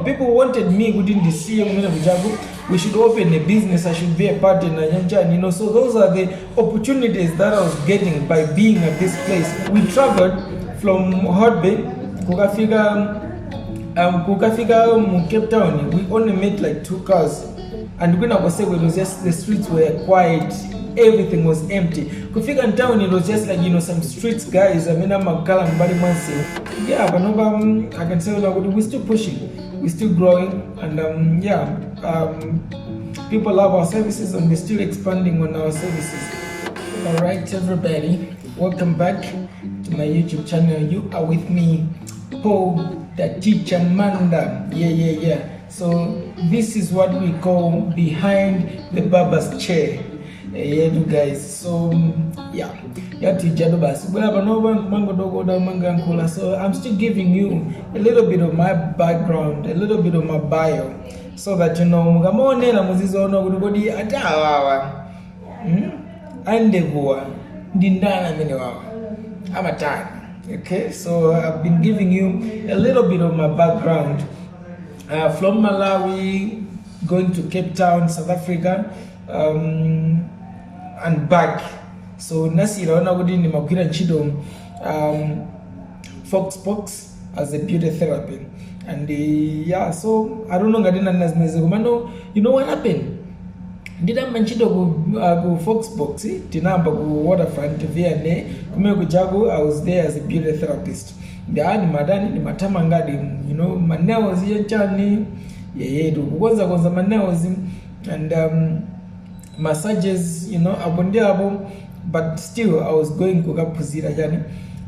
people wanted me within the CM, we should open a business, I should be a partner, you know. So those are the opportunities that I was getting by being at this place. We traveled from Hotbay, Kukafika, Cape Town. We only made like 2 cars. And when I was saying, it was just the streets were quiet, everything was empty. Kufika in town, it was just like, you know, some streets guys. I mean, I'm a girl and body man say, yeah, but no, I can say we're still pushing, we're still growing, and people love our services, and we're still expanding on our services. All right, everybody, welcome back to my YouTube channel. You are with me, Paul, the teacher Manda. Yeah. So this is what we call behind the barber's chair. Yeah, you guys. So so I'm still giving you a little bit of my background, a little bit of my bio, so that you know I'm a time. Okay, so I've been giving you a little bit of my background. From Malawi, going to Cape Town, South Africa, and back. So Nasira Onagudi Nimakira Chido Fox as a beauty therapy. And so I don't know you know what happened? Did I mention go Fox Tinamba go waterfront VNA, I was there as a beauty therapist. The madani ni matamangadi, you know, my nails chani, kwanza my nails and massages, you know, abondiabo, but still I was going kuka puzira jani.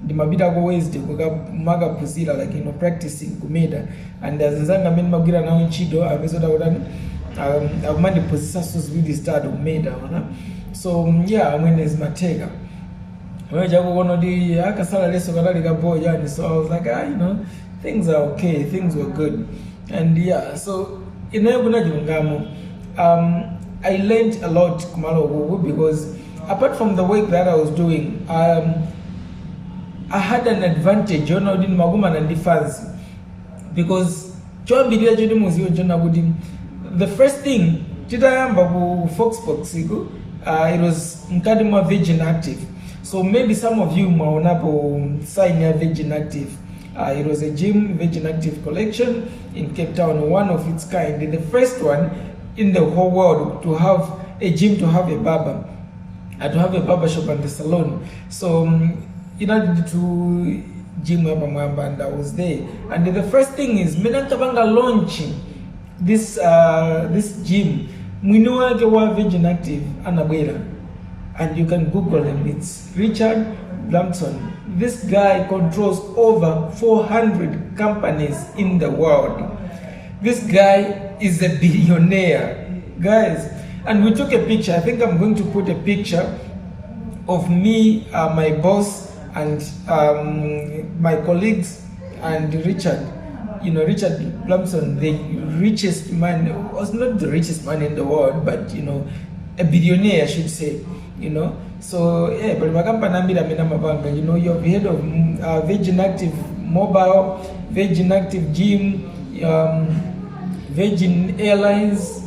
The mabida go ways de kuka maga puzira, like, you know, practicing kumeda. And as nzanga men magira na unchido, amezoda udani mandi pozisa sus really start umeda, so yeah, when is matega. So I was like, you know, things are okay, things were good. And so I learned a lot because apart from the work that I was doing, I had an advantage, you know, in Maguma and defense, because the first thing it was Nkadima Virgin Active. So maybe some of you maonapo sign a Virgin Active. It was a gym, Virgin Active collection in Cape Town, one of its kind. The first one in the whole world to have a gym, to have a barber, and to have a barber shop and a salon. So in order to gym and I was there. And the first thing is Menakabanga launching this gym. We know Virgin Active Anabela. And you can Google him. It's Richard Blumpton. This guy controls over 400 companies in the world. This guy is a billionaire, guys. And we took a picture. I think I'm going to put a picture of me, my boss, and my colleagues, and Richard. You know, Richard Blumpton, the richest man, was not the richest man in the world, but you know, a billionaire, I should say. You know, so yeah, but you know, you're the head of Virgin Active Mobile, Virgin Active Gym, Virgin Airlines,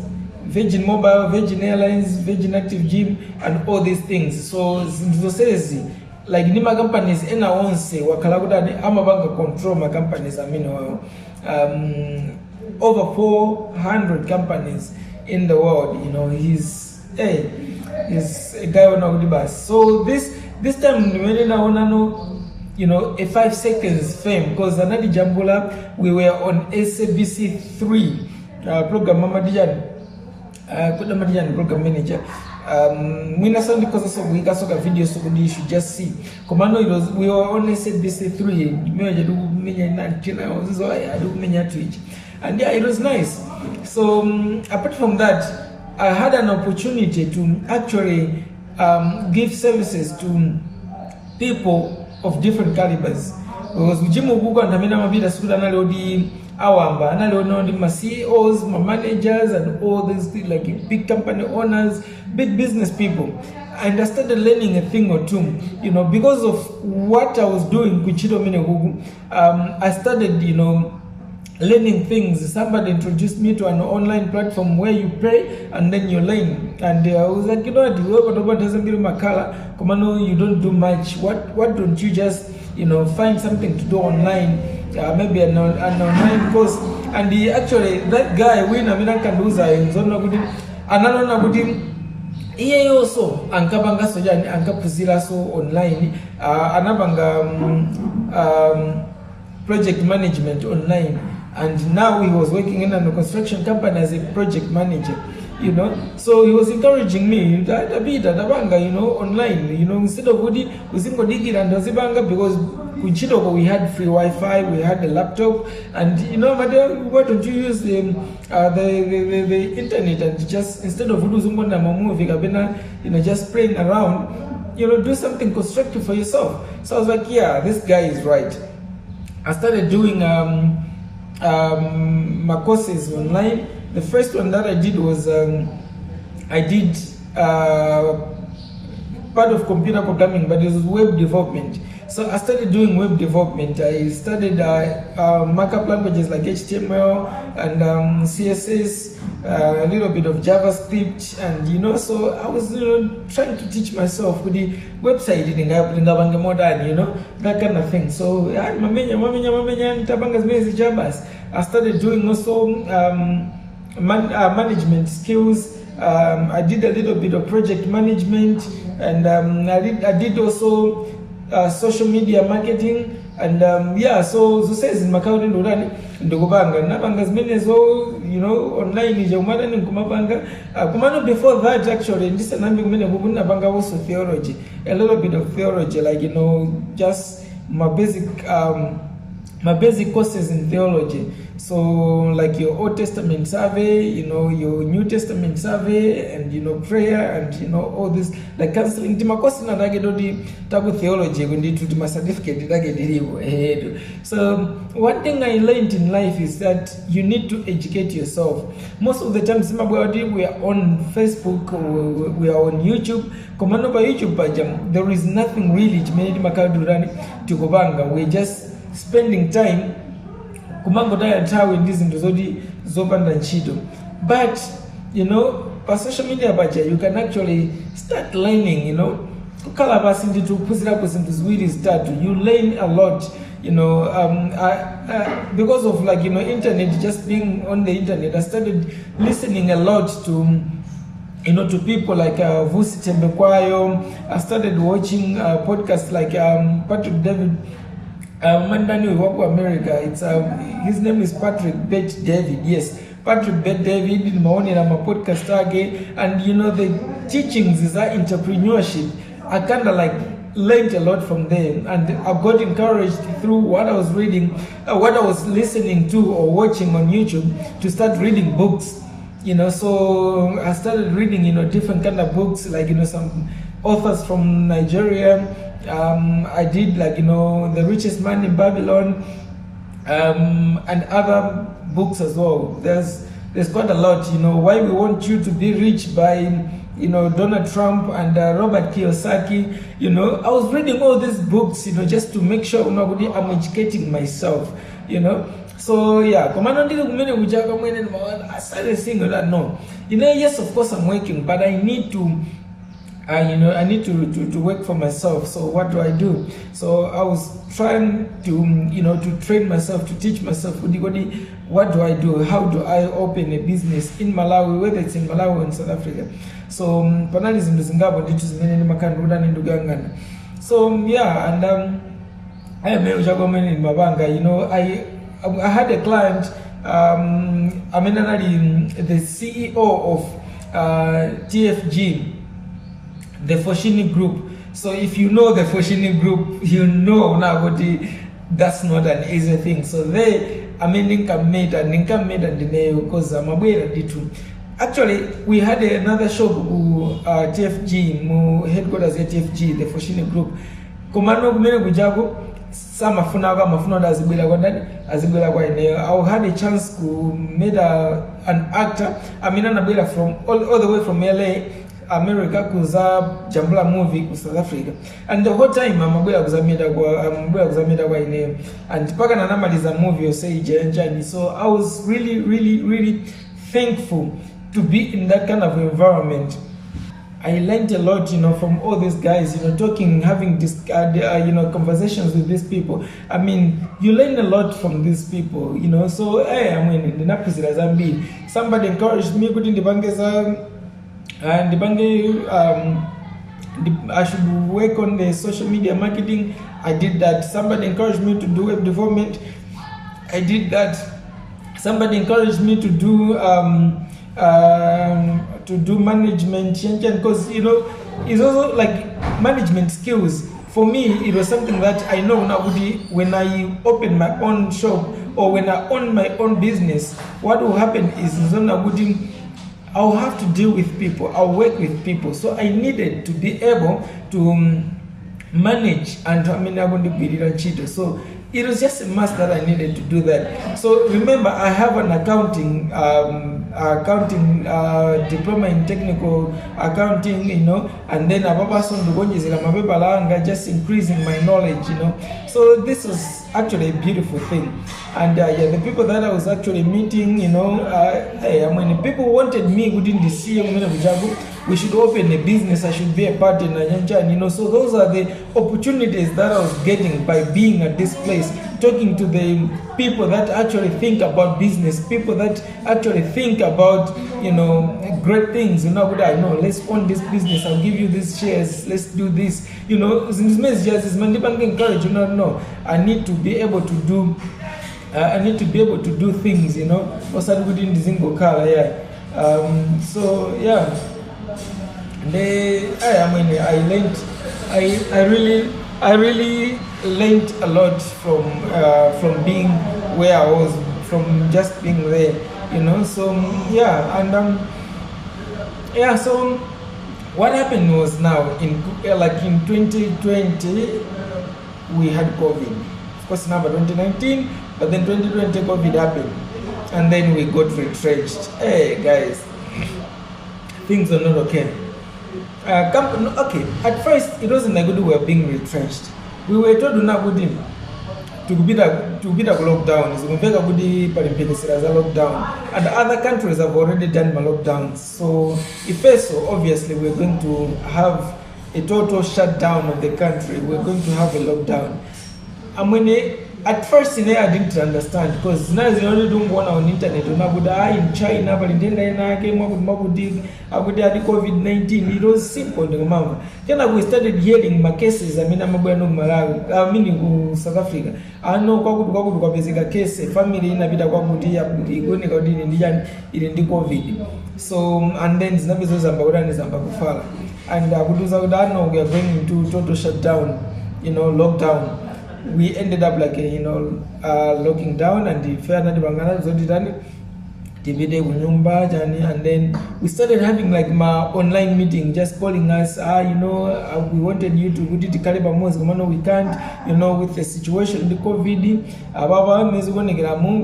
Virgin Mobile, Virgin Airlines, Virgin Active Gym, and all these things. So like Nima companies, ena onse wakalaguda amabanga control my companies. I mean, over 400 companies in the world. You know, he's a guy on the bus. So this time you know, a 5 seconds fame, because another Jambula, we were on SABC 3 program Mama Dijan program manager. Mina sound because of we got videos so you should just see. Commando, we were on SABC 3. And yeah, it was nice. So apart from that, I had an opportunity to actually give services to people of different calibers. Because awamba and my CEOs, my managers, and all these like big company owners, big business people. And I started learning a thing or two, you know, because of what I was doing with Chido Minegugu. I started, you know, learning things. Somebody introduced me to an online platform where you pay and then you learn. And I was like, you know what, whoever doesn't give my color, come on, you don't do much. What don't you just, you know, find something to do online, maybe an online course. And actually, that guy, when I can do that, iye also ankabanga sojani ankapuzira so online anabanga project management online, and now he was working in a construction company as a project manager, you know. So he was encouraging me that a bit adabanga, you know, online, you know, instead of usingo digira and dozibanga, because Kuchidoko we had free Wi-Fi, we had a laptop, and you know, but why don't you use the internet and just, instead of moving, you know, just playing around, you know, do something constructive for yourself. So I was like, yeah, this guy is right. I started doing my courses online. The first one that I did was I did part of computer programming, but it was web development. So I started doing web development. I studied markup languages like HTML and CSS, a little bit of JavaScript, and you know, so I was, you know, trying to teach myself with the website, you know, that kind of thing. So I started doing also management skills. I did a little bit of project management, and I did also social media marketing, and yeah, so says in Macau ndogobanga nabanga zmenezo, you know, online ijumana ni kumabanga kumano. Before that, actually, this nambi kumene kubuna banga also theology, a little bit of theology, like, you know, just my basic courses in theology. So like your Old Testament survey, you know, your New Testament survey, and you know, prayer, and you know, all this, like counseling. Tima course na dage dodi tabu theology gundi to my certificate dage diribo. So one thing I learned in life is that you need to educate yourself. Most of the time, we are on Facebook, we are on YouTube. Komano ba YouTube pajam, there is nothing really to go banga. We're just spending time kumango daya tawe ndizi ndozodi zopanda nchito. But you know, for social media baja, you can actually start learning, you know, kukala basi nditu puzira kuzintu zwiri start, you learn a lot, you know. Because of, like, you know, internet, just being on the internet, I started listening a lot to, you know, to people like Vusi Tembekwayo. I started watching podcasts like Patrick David Manda America. It's his name is Patrick Bet David. Yes, Patrick Bet David in Maoni and my podcast again. And you know, the teachings is that entrepreneurship. I kind of like learned a lot from them, and I got encouraged through what I was reading, what I was listening to or watching on YouTube, to start reading books. You know, so I started reading, you know, different kind of books, like, you know, some authors from Nigeria. I did, like, you know, The Richest Man in Babylon, and other books as well. There's quite a lot, you know, Why We Want You to Be Rich by, you know, Donald Trump and Robert Kiyosaki. You know, I was reading all these books, you know, just to make sure, you know, I'm educating myself, you know. So yeah, I started saying that, no, you know, yes, of course I'm working, but I need to, you know, I need to work for myself. So what do I do? So I was trying to, you know, to train myself, to teach myself, what do I do? How do I open a business in Malawi, whether it's in Malawi or in South Africa? So panalism is in Gabo, so yeah, and I am in Mabanga, you know, I had a client, the CEO of TFG, the Foshini Group. So if you know the Foshini Group, you know now that's not an easy thing. So they, income made and because I'm aware of it. Actually, we had another shop, TFG, headquarters at TFG, the Foshini Group. Komano kumene kujago sama funaga mafuno da azibela kwa eneo. I had a chance to meet an actor, from all the way from LA, America kuza jambula movie ku South Africa, and the whole time amabwera kuzamira kwa ine, and paka nanamaliza movie oseije njani. So I was really thankful to be in that kind of environment. I learned a lot, from all these guys, talking, having this, conversations with these people. I mean, you learn a lot from these people, So, hey, I mean, in the somebody encouraged me, and I should work on the social media marketing. I did that. Somebody encouraged me to do web development. I did that. Somebody encouraged me to do management, because it's also like management skills. For me, it was something that I know now. When I open my own shop or when I own my own business, what will happen is I'll have to deal with people. I'll work with people. So I needed to be able to manage, and I'm going to be cheated. So it was just a must that I needed to do that. So remember, I have an accounting diploma in technical accounting, and then just increasing my knowledge, So this was actually a beautiful thing. And the people that I was actually meeting, when people wanted me within the CEO, we should open a business, I should be a partner, So those are the opportunities that I was getting by being at this place, talking to the people that actually think about business, people that actually think about, great things. I know, let's own this business, I'll give you these shares, let's do this. Encourage, no, I need to be able to do things, also within the single car, so yeah. I really learned a lot from being where I was, from just being there, So yeah, and so what happened was now in 2020 we had COVID. Of course, now 2019, but then 2020 COVID happened, and then we got retrenched. Hey guys, things are not okay. Okay, at first it wasn't a good way of being retrenched. We were told to be the lockdown. Lockdown, and other countries have already done lockdowns. So if so, obviously we're going to have a total shutdown of the country. We're going to have a lockdown. And when at first I didn't understand, because now they only don't go on internet. In China, but in COVID-19, it was simple. Then we started hearing my cases. I'm Malawi, in South Africa. I know kwa basic case, family in a bit of COVID. So, and then Zambia and we are going into total shutdown, lockdown. We ended up locking down, and and then we started having my online meeting, just calling us. We wanted you to go to the Caliber Mosque. We can't, with the situation, the COVID.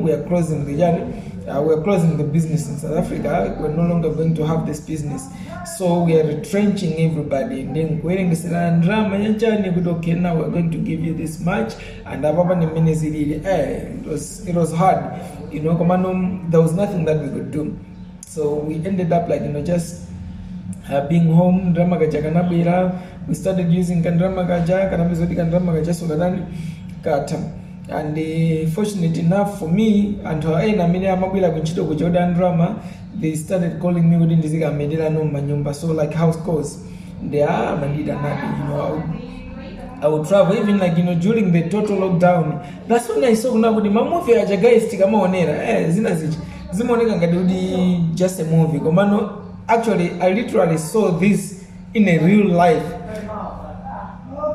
We are closing the journey. We're closing the business in South Africa. We're no longer going to have this business. So we are retrenching everybody. And then okay, now we're going to give you this much. And it was hard. There was nothing that we could do. So we ended up just being home. We started using and fortunate enough for me and her they started calling me within this so like house calls. They are I would travel even during the total lockdown. That's when I saw just a movie. Actually, I literally saw this in a real life.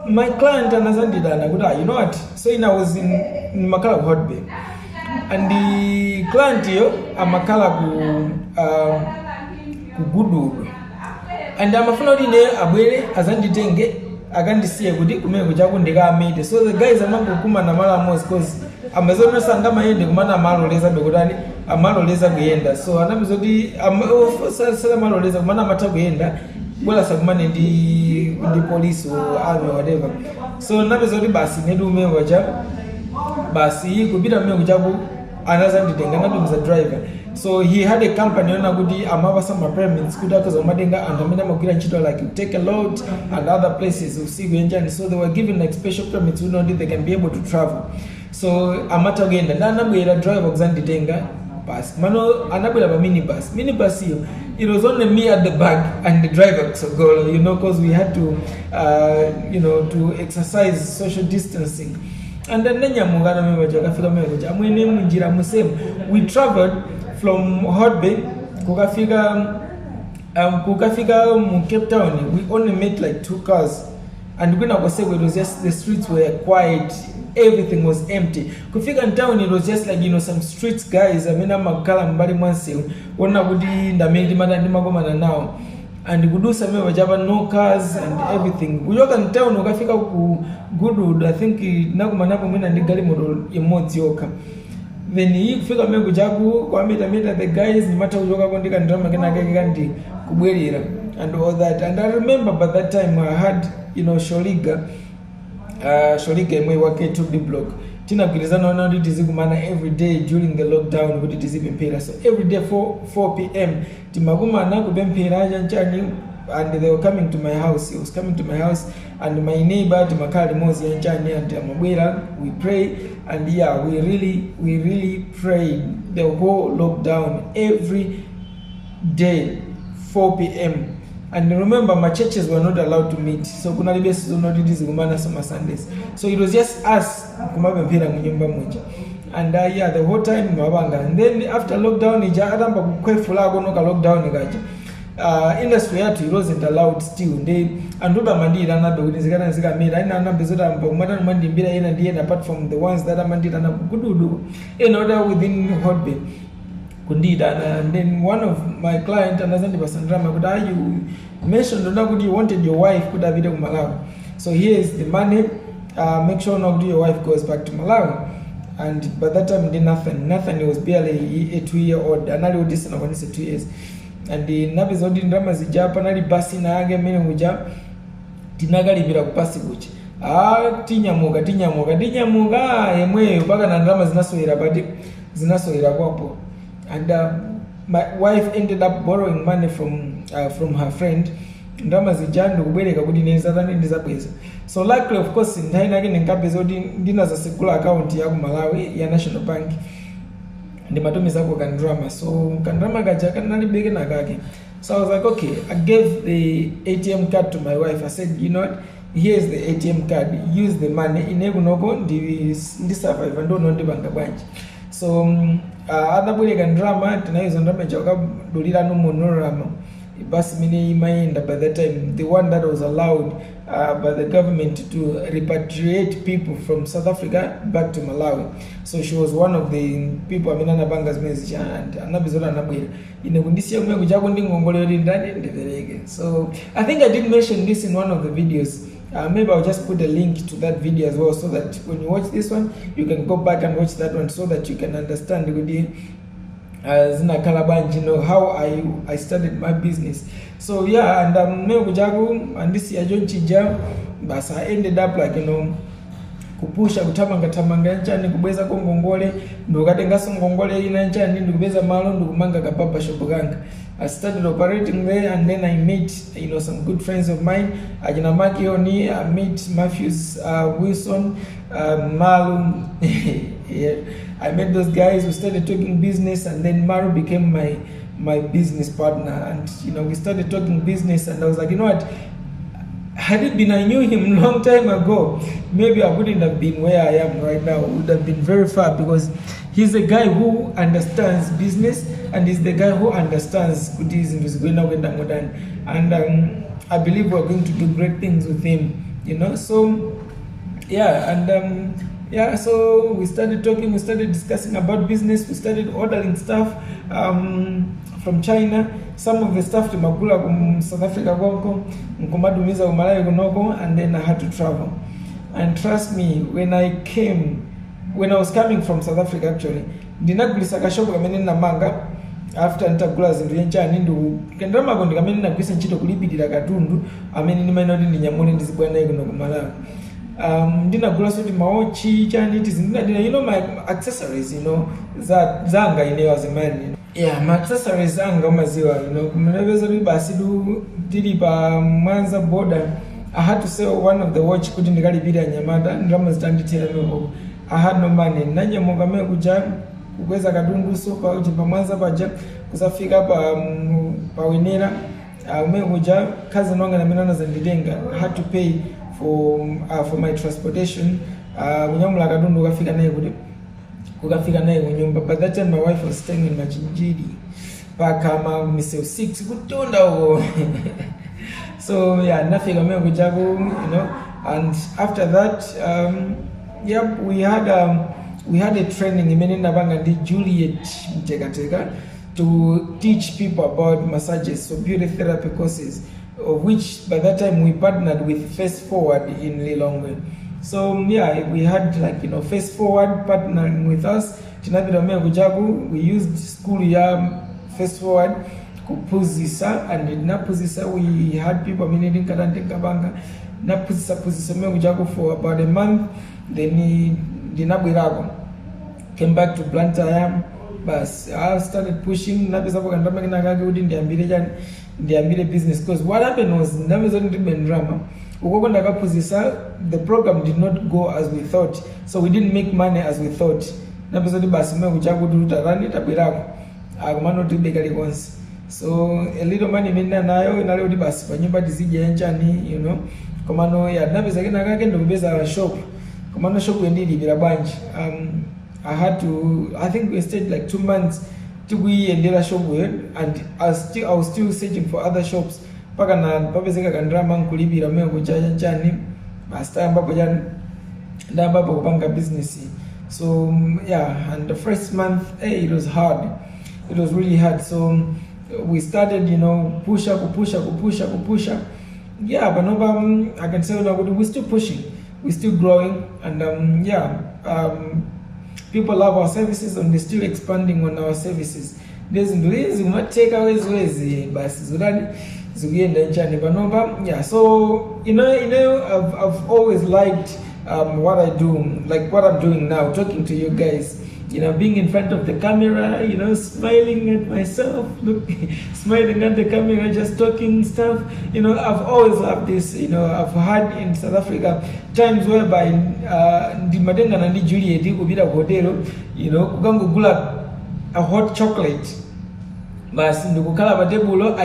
My client and you know what? So I was in Makala Hot Bay, and the client here Makala Gudu, and I'm a friend in Abwele Azandi Tenge, Agandi see a goody Kujagundiga made. So the guys are not Kuma Namala Mos because Amazon Sandama in the Mana Malo Leza Begudani, Amalo Leza Bienda. So Anamizodi Salamalo Leza Mana Mata Bienda. bola sakumane ndi police or army or whatever. So napeza kuti basi nedume waja basi kupita mmene kuchaku anazanditenga natumiza driver. So he had a company on kuti amava some permits kuti akaza madenga and amene amagwira ntchito like take a load and other places usiku enjani. So they were given like special permits who know they can be able to travel. So amata genda na anabwera driver kuzanditenga bus mano anabwera pa minibus hiyo. It was only me at the back and the driver so go, you know, because we had to you know, to exercise social distancing. And then nyamugana mwe bakafika mwe kuja amwene munjira musemu. We traveled from Hot Bay kukafika mu Cape Town. We only met like 2 cars, and when I was saying it was just the streets were quiet, everything was empty. Kufika in town it was just like, you know, some streets guys amena makala mbali mwanse wona kuti ndameli madandi magomana now and kudusa me wajaba no cars and everything. Kuyoka in town ukafika ku Goodwood, I think nakumanapo mwina ndi gali model emodzi yoka. Then he kufika me kujaku kwa meta the guys ni mata kuyoka kondika ndrama kena kandi kubwerera and all that. And I remember by that time I had, you know, Sholiga imwe wake to the block tina kuilizana na ndi tizikumana every day during the lockdown kuti tizipempera. So every day 4 p.m. timakumana kupempera chanchani, and they were coming to my house. He was coming to my house and my neighbor timakali mozi yanchani and amabwera we pray. And yeah, we really prayed the whole lockdown every day 4 p.m. And remember, my churches were not allowed to meet. So kuna libesi not this gumana summer Sundays. So it was just us kumabempira munyumba moja. And yeah, the whole time mabanga. And then after lockdown ija adamba kukwefula gonoka lockdown igaja. Industry yatu it wasn't allowed still. They anduba mandira na be zikana zika mira ina na bezota mpa mandi mbira ina ndiye apart from the ones that are mandira na kududu in order within Hot Bay. And then one of my client anazandi basandrama kuda you mentioned that you wanted your wife kuda video Malawi. So here is the money. Make sure not your wife goes back to Malawi. And by that time did nothing. He was barely a 2-year-old. And I would listen when it's 2 years. And the nabizodi drama zijapa nali basi na age mene kuja tinagali bila kupasi kuchi. Tinyamuga yemwe mpaka na drama zinasohera kwapo. And my wife ended up borrowing money from her friend. Ndama zijandu kubeleka kuti nezatani ndizabweza. So luckily of course ndaina again nkapezodi ndina za sekula account ya ku Malawi ya National Bank. Ndi matumiza kwa kandrama. So kandrama kachaka nalibeke na kake. So I was like, okay, I gave the ATM card to my wife. I said, you know what? Here's the ATM card. Use the money. Inebu noko ndi survive ndo no ndibanga bwanji. So adabule kandrama tinayizo ndrama choka dolira no monorama. Bus mini mind by that time, the one that was allowed by the government to repatriate people from South Africa back to Malawi. So she was one of the people aminana bangas message and anabizola nabwira ine kundisiya kumwe kuchako ndingongole yodi ndani ndivereke. So I think I did mention this in one of the videos. Maybe I'll just put a link to that video as well, so that when you watch this one you can go back and watch that one, so that you can understand you know how I started my business. So yeah, and and this year John Chija, but I ended up like, you know, kupusha kutamanga nchani kubeza kongongole ndokatenga songongole ina nchani ndikubeza malo ndikumanga kapapa shop ganga. I started operating there, and then I met, you know, some good friends of mine. Ajina Makioni, I met Matthews, Wilson, Malu. Yeah, I met those guys. We started talking business, and then Maru became my business partner. And you know, we started talking business, and I was like, you know what? Had it been I knew him a long time ago, maybe I wouldn't have been where I am right now. I would have been very far, because he's a guy who understands business, and he's the guy who understands Buddhism is going on with Ramadan. And I believe we're going to do great things with him, you know. So yeah, and yeah, so we started talking, we started discussing about business, we started ordering stuff from China. Some of the stuff to Magula from South Africa, and then I had to travel. And trust me, when I was coming from South Africa actually, after ntagula zinthu yenchani ndikendera makondi kamene ndinagwisa ntchito kulipirira katundu amene ndimayenera kuti ndinyamule ndizibwera naye kuno ku Malawi. Ndinagula soti maochi chani tizindina my accessories zanga ineyo as a man. Yeah, my accessories zanga umaziwa kumeneveza kuti basi tili pa Mwanza border. I had to sell one of the watch kuti ndikalipira Nyamata ndalama zitandithera meko. I had no money. Nanyamuka meko kuja kukweza katundu so pa Mwanza paja kusafika pa Wenera meko kuja kazi nonga na minana zanditenga. I had to pay for my transportation. Kunyamula katundu kukafika naye kunyumba. But that time my wife was staying in Machinjiri. Pakama miseo 6 kutonda huko. So yeah, nafika meko kujago, and after that we had a training imenenda banga di Juliet Mtekateka to teach people about massages, so beauty therapy courses, of which by that time we partnered with Face Forward in Lilongwe. So yeah, we had Face Forward partnering with us. We used school Face Forward kupuzisa, and in napuzisa we had people meaning kadante kabanga napuzisa mekujago for about a month. Then dinabwirago came back to Blantyre. But I started pushing nabisapo kandama kinagage udi ndiambire business, because what happened was nabizoni drama ukoko ndakapuzisa, the program did not go as we thought, so we didn't make money as we thought. Nabizoni basi mekujago tutarani tabwirago akumano tibekali konse. So a little money minna nayo inale udi basi panyumba tizija enchani komano ya nabisa kinagage ndobeza shop komano shop yendili bila banji. I had to, I think we stayed like 2 months to be in the shop with, and I was still searching for other shops. Paka na papezeka kandrama nkulibira meo kuchaja chani basta ambapo jan ndambapo kupanga business. So yeah, and the first month it was hard. It was really hard. So we started push up. Yeah, but no, I can say we're still pushing, we're still growing, and people love our services, and they're still expanding on our services. There's ways we might take away ways, but so I've always liked what I do, like what I'm doing now, talking to you guys. Being in front of the camera, smiling at myself, smiling at the camera, just talking stuff. I've always loved this. I've had in South Africa times whereby the Madenga and Juliet kubira hotel, kugula a hot chocolate. But I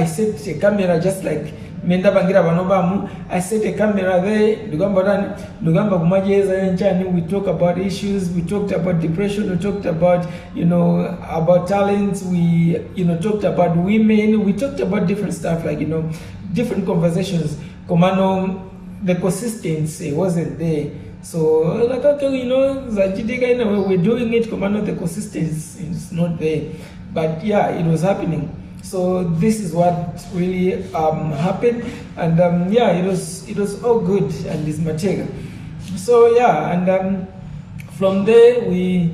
set a camera just like Manda bangira banobamu. I set a camera there. We talk about issues. We talked about depression. We talked about about talents. We talked about women. We talked about different stuff, like different conversations. Komano, the consistency wasn't there. So like okay, we're doing it. Komano, the consistency is not there. But yeah, it was happening. So this is what really happened, and it was all good, and it's material. So yeah, and from there we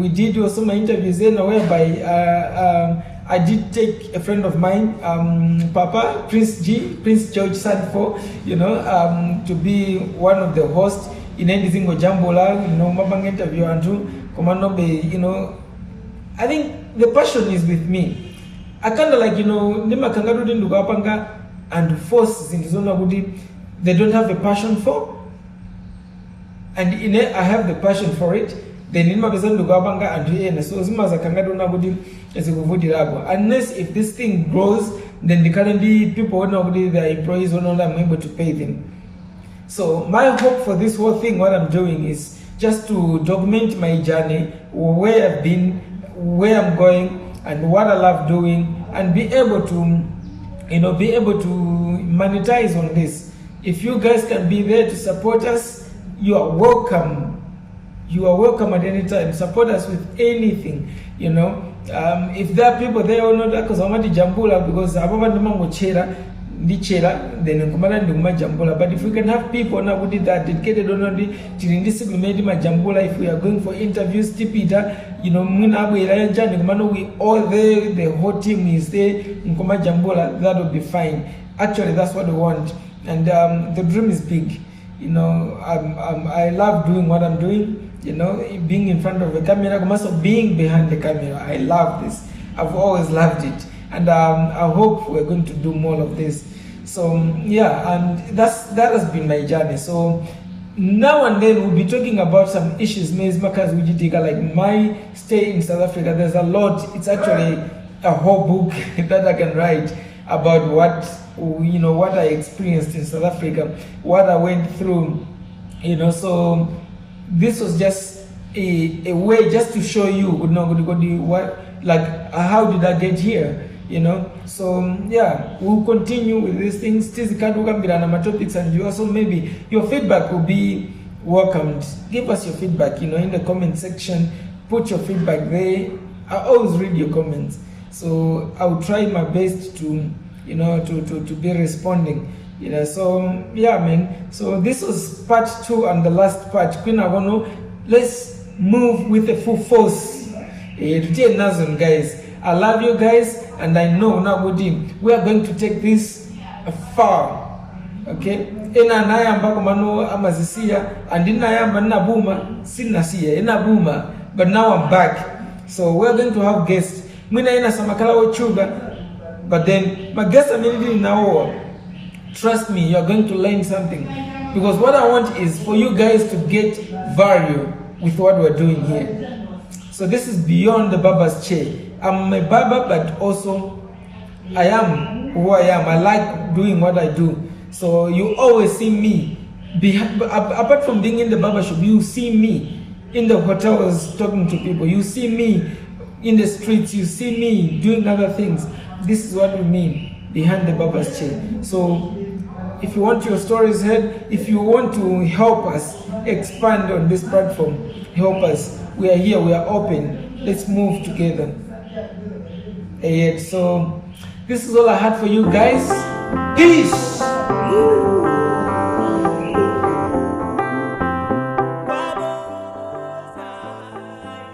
did also my interviews then, whereby I did take a friend of mine, Papa Prince George Sanfo, to be one of the hosts in anything Jambola, mabang interview and I think the passion is with me. I kind of like, Nima Kangarudin Lugapanga and force in Zona Budi, they don't have a passion for. And I have the passion for it. Then Nima Bezan Lugapanga and here, so Zimaza Kangaruna Budi is a Guvudi Rabo. Unless if this thing grows, then the currently people their employees will not be able to pay them. So my hope for this whole thing, what I'm doing is just to document my journey, where I've been, where I'm going, and what I love doing, and be able to monetize on this. If you guys can be there to support us, you are welcome. You are welcome at any time. Support us with anything, If there are people there or not, because I'm at Jambula, because I'm ndichera then nkumala ndi kumajambula. But if we can have people now who did that dedicated only chirindisi kumedi majambula, if we are going for interviews tipita, you know, mwina abwera njani kumano we all there, the whole team is there nkumajambula, that would be fine. Actually that's what we want, and the dream is big. You know, I love doing what I'm doing, you know, being in front of the camera, also being behind the camera. I love this. I've always loved it, and I hope we're going to do more of this. So yeah, and that has been my journey. So now and then we'll be talking about some issues, like my stay in South Africa. There's a lot. It's actually a whole book that I can write about what I experienced in South Africa, what I went through, you know. So this was just a way just to show you how did I get here, you know. So yeah, we'll continue with these things. Topics, and you also maybe your feedback will be welcomed. Give us your feedback, you know, in the comment section. Put your feedback there. I always read your comments, so I'll try my best to, you know, to be responding, you know. So yeah, man, so this was part 2 and the last part. Let's move with a full force. Guys, I love you guys, and I know now we are going to take this far, okay. Ena nayamba kumano amazisia, and inayamba nabuma sinasia enabuma, but now I'm back. So we're going to have guests. Mina ina samakala ochuga. But then, my guests are mainly now. Trust me, you're going to learn something. Because what I want is for you guys to get value with what we're doing here. So this is beyond the barber's chair. I'm a barber, but also I am who I am. I like doing what I do. So you always see me. Apart from being in the barbershop, you see me in the hotels talking to people. You see me in the streets. You see me doing other things. This is what we mean behind the barber's chair. So if you want your stories heard, if you want to help us expand on this platform, help us. We are here, we are open. Let's move together. So this is all I had for you guys. Peace.